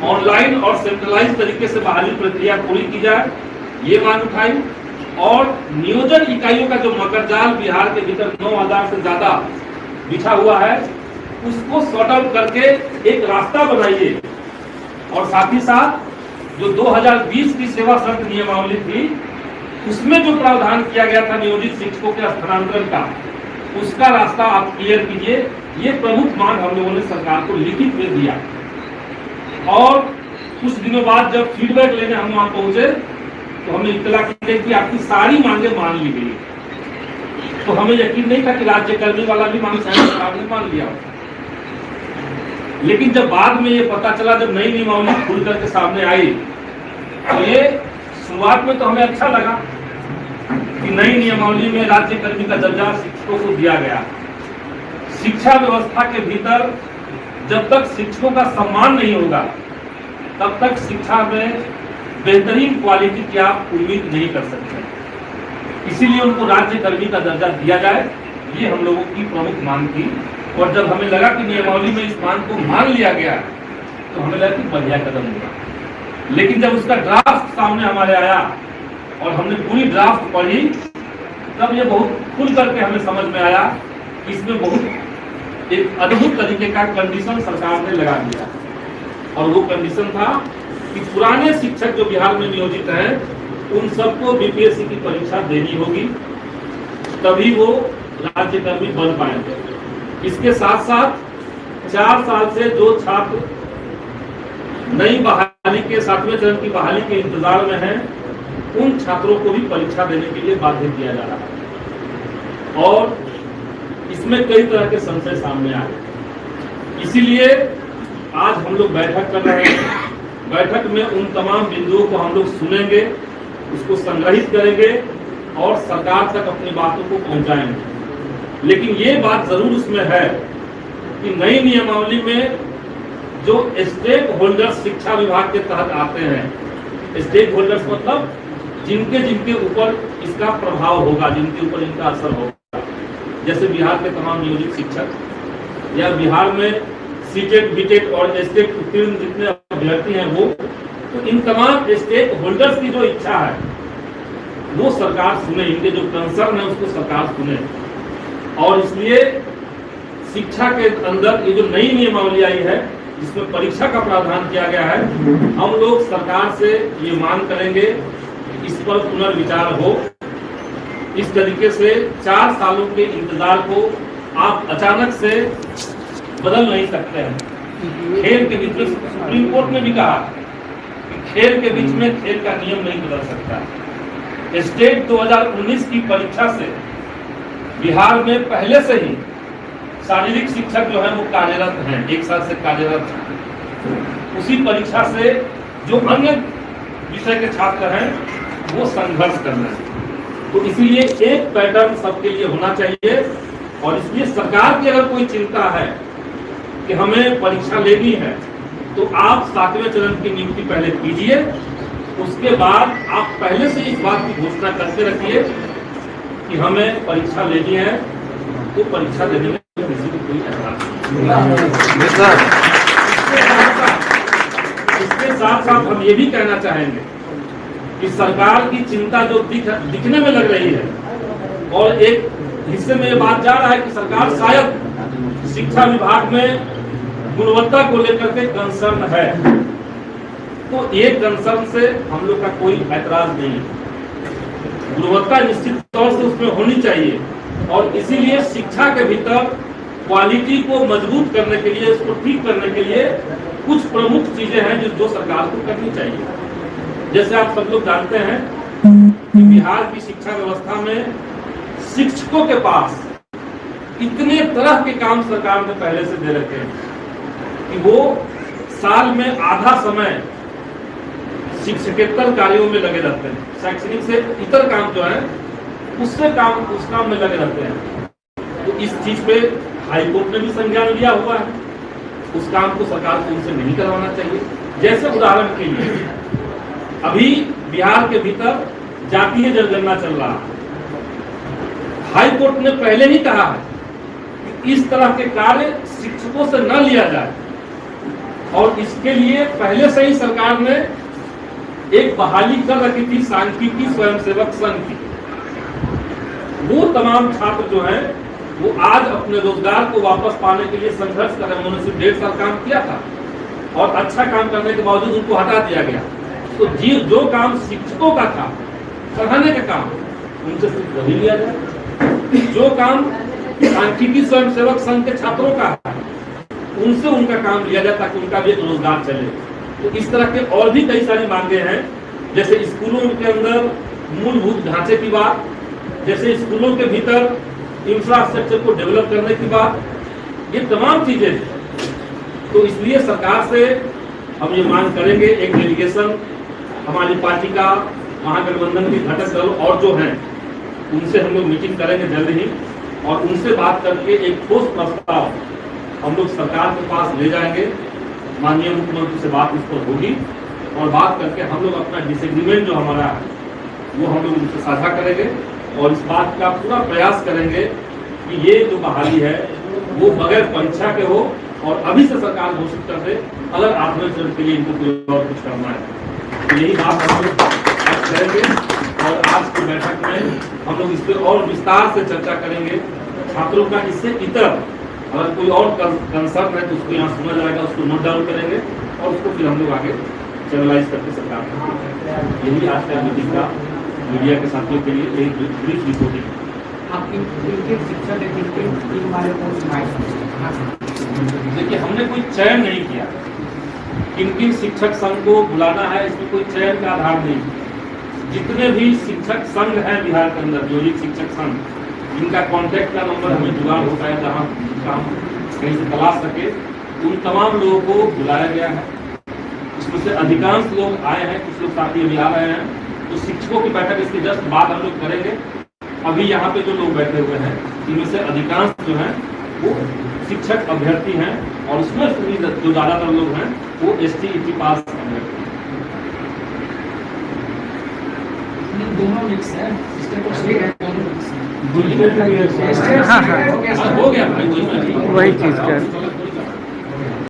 Online और centralise तरीके से बहाली प्रक्रिया पूरी की जाए, ये मांग उठाई। और नियोजन इकाइयों का जो मकरजाल बिहार के भीतर 9,000 से ज्यादा बिछा हुआ है, उसको सॉर्ट आउट करके एक रास्ता बनाइए। और साथ ही साथ जो 2020 की सेवा शर्त नियमावली थी, उसमें जो प्रावधान किया गया था नियोजित शिक्षकों के स्थानांतरण का, उसका रास्ता आप क्लियर कीजिए। ये प्रमुख मांग हम लोगों ने सरकार को लिखित में दिया। और कुछ दिनों बाद जब फीडबैक लेने हम वहां पहुंचे तो हमें इत्तला की गई कि आपकी सारी मांगे मान ली गई। तो हमें यकीन नहीं था कि राज्य कर्मी वाला भी मांग शायद सरकार ने मान लिया। लेकिन जब बाद में ये पता चला, जब नई नियमावली खुल करके सामने आई, तो ये शुरुआत में तो हमें अच्छा लगा कि नई नियमावली में राज्य कर्मी का दर्जा शिक्षकों को दिया गया। शिक्षा व्यवस्था के भीतर जब तक शिक्षकों का सम्मान नहीं होगा, तब तक शिक्षा में बेहतरीन क्वालिटी की आप उम्मीद नहीं कर सकते। इसीलिए उनको राज्य कर्मी का दर्जा दिया जाए, ये हम लोगों की प्रमुख मांग थी। और जब हमें लगा कि नियमावली में इस मांग को मान लिया गया, तो हमें लगा कि बढ़िया कदम हुआ। लेकिन जब उसका ड्राफ्ट सामने हमारे आया और हमने पूरी ड्राफ्ट पढ़ी, तब ये बहुत खुल करके हमें समझ में आया कि इसमें बहुत एक अद्भुत तरीके का कंडीशन सरकार ने लगा दिया। और वो कंडीशन था कि पुराने शिक्षक जो बिहार में नियोजित हैं, उन सबको बीपीएससी की परीक्षा देनी होगी, तभी वो राज्य कर्मी बन पाएंगे। इसके साथ साथ 4 साल से जो छात्र नई बहाली के 7वें चरण की बहाली के इंतजार में हैं, उन छात्रों को भी परीक्षा देने के लिए बाध्य किया जा रहा है। और इसमें कई तरह के संशय सामने आए। इसीलिए आज हम लोग बैठक कर रहे हैं। बैठक में उन तमाम बिंदुओं को हम लोग सुनेंगे, उसको संग्रहित करेंगे और सरकार तक अपनी बातों को पहुंचाएंगे। लेकिन ये बात जरूर उसमें है कि नई नियमावली में जो स्टेक होल्डर्स शिक्षा विभाग के तहत आते हैं, स्टेक होल्डर्स मतलब जिनके ऊपर इसका प्रभाव होगा, जिनके ऊपर इनका असर होगा, जैसे बिहार के तमाम नियोजित शिक्षक या बिहार में सीटेट, बीटेट और एस्टेट उत्तीर्ण जितने अभ्यर्थी हैं वो, तो इन तमाम स्टेक होल्डर्स की जो इच्छा है वो सरकार सुने, इनके जो कंसर्न है उसको सरकार सुने। और इसलिए शिक्षा के अंदर ये जो नई नियमावली आई है, जिसमें परीक्षा का प्रावधान किया गया है, हम लोग सरकार से ये मांग करेंगे कि इस पर पुनर्विचार हो। इस तरीके से 4 सालों के इंतजार को आप अचानक से बदल नहीं सकते हैं। खेल के बीच में सुप्रीम कोर्ट ने भी कहा कि खेल के बीच में खेल का नियम नहीं बदल सकता। स्टेट 2019 की परीक्षा से बिहार में पहले से ही शारीरिक शिक्षक जो है वो कार्यरत हैं, 1 साल से कार्यरत हैं। उसी परीक्षा से जो अन्य विषय के छात्र हैं वो संघर्ष कर रहे हैं। तो इसीलिए एक पैटर्न सबके लिए होना चाहिए। और इसलिए सरकार की अगर कोई चिंता है कि हमें परीक्षा लेनी है, तो आप 7वें चरण की नियुक्ति पहले कीजिए। उसके बाद आप पहले से इस बात की घोषणा करके रखिए कि हमें परीक्षा लेनी है, तो परीक्षा देने में किसी को कोई एतराज नहीं। इसके साथ साथ हम ये भी कहना चाहेंगे कि सरकार की चिंता जो दिखने में लग रही है, और एक हिस्से में ये बात जा रहा है कि सरकार शायद शिक्षा विभाग में गुणवत्ता को लेकर के कंसर्न है, तो ये कंसर्न से हम लोग का कोई ऐतराज नहीं है। गुणवत्ता निश्चित तौर से उसमें होनी चाहिए। और इसीलिए शिक्षा के भीतर क्वालिटी को मजबूत करने के लिए, उसको ठीक करने के लिए कुछ प्रमुख चीजें हैं जो सरकार को करनी चाहिए। जैसे आप सब लोग जानते हैं कि बिहार की शिक्षा व्यवस्था में शिक्षकों के पास इतने तरह के काम सरकार ने पहले से दे रखे हैं कि वो साल में आधा समय शिक्षकेतर कार्यों में लगे रहते हैं। शैक्षणिक से इतर काम जो है उस काम में लगे रहते हैं। तो इस चीज पे हाई कोर्ट ने भी संज्ञान लिया हुआ है। उस काम को सरकार को उनसे नहीं करवाना चाहिए। जैसे उदाहरण के लिए अभी बिहार के भीतर जातीय जनगणना चल रहा है। हाई कोर्ट ने पहले ही कहा है कि इस तरह के कार्य शिक्षकों से न लिया जाए और इसके लिए पहले से ही सरकार ने एक बहाली कर रखी थी सांख्यिकी स्वयंसेवक संघ की। वो तमाम छात्र जो हैं वो आज अपने रोजगार को वापस पाने के लिए संघर्ष कर रहे हैं। उन्होंने सिर्फ 1.5 साल काम किया था और अच्छा काम करने के बावजूद उनको हटा दिया गया। तो जो काम शिक्षकों का था, पढ़ाने का काम, उनसे सिर्फ वही लिया जाए। जो काम सांख्यिकी स्वयंसेवक संघ के छात्रों का है, उनसे उनका काम लिया जाए ताकि उनका भी एक रोजगार चले। तो इस तरह के और भी कई सारी मांगे हैं, जैसे स्कूलों के अंदर मूलभूत ढांचे की बात, जैसे स्कूलों के भीतर इंफ्रास्ट्रक्चर को डेवलप करने की बात, ये तमाम चीजें हैं। तो इसलिए सरकार से हम ये मांग करेंगे, एक डेलीगेशन हमारी पार्टी का, महागठबंधन के घटक दल और जो हैं उनसे हम लोग मीटिंग करेंगे जल्द ही, और उनसे बात करके एक ठोस प्रस्ताव हम लोग सरकार के पास ले जाएंगे। माननीय मुख्यमंत्री से बात इस पर होगी और बात करके हम लोग अपना डिसएग्रीमेंट जो हमारा है वो हम लोग उनसे साझा करेंगे और इस बात का पूरा प्रयास करेंगे कि ये जो बहाली है वो बगैर परीक्षा के हो और अभी से सरकार घोषित कर दे अगर आत्मनिर्भर के लिए इनको कोई और कुछ करना है। तो यही बात हम लोग आज करेंगे और आज की बैठक में हम लोग इस पर और विस्तार से चर्चा करेंगे। छात्रों का इससे इतर अगर कोई और कंसर्न है तो उसको यहाँ सुना जाएगा, उसको नोट डाउन करेंगे और उसको फिर हम लोग आगे चैनलाइज करके सरकार करेंगे। यही आज का मीटिंग का मीडिया के साथियों के लिए एक ब्रीफ रिपोर्टिंग। देखिए, हमने कोई चयन नहीं किया, किन किन शिक्षक संघ को बुलाना है इसमें कोई चयन का आधार नहीं। जितने भी शिक्षक संघ हैं बिहार के अंदर, जो शिक्षक संघ, जिनका कॉन्टैक्ट का नंबर हमें जुगाड़ होता है, जहाँ काम कहीं से तलाश सके, उन तमाम लोगों को बुलाया गया है। इसमें से अधिकांश लोग आए हैं, कुछ लोग साथी अभी आ रहे हैं। तो शिक्षकों की बैठक इसके जस्ट बाद हम लोग करेंगे। अभी यहाँ पे जो लोग बैठे हुए हैं इनमें से अधिकांश जो हैं वो शिक्षक अभ्यर्थी हैं और उसमें जो ज्यादातर लोग हैं वो ST/ET पास अभ्यर्थी हैं। दोनों मिक्स है, हो गया भाई, वही चीज का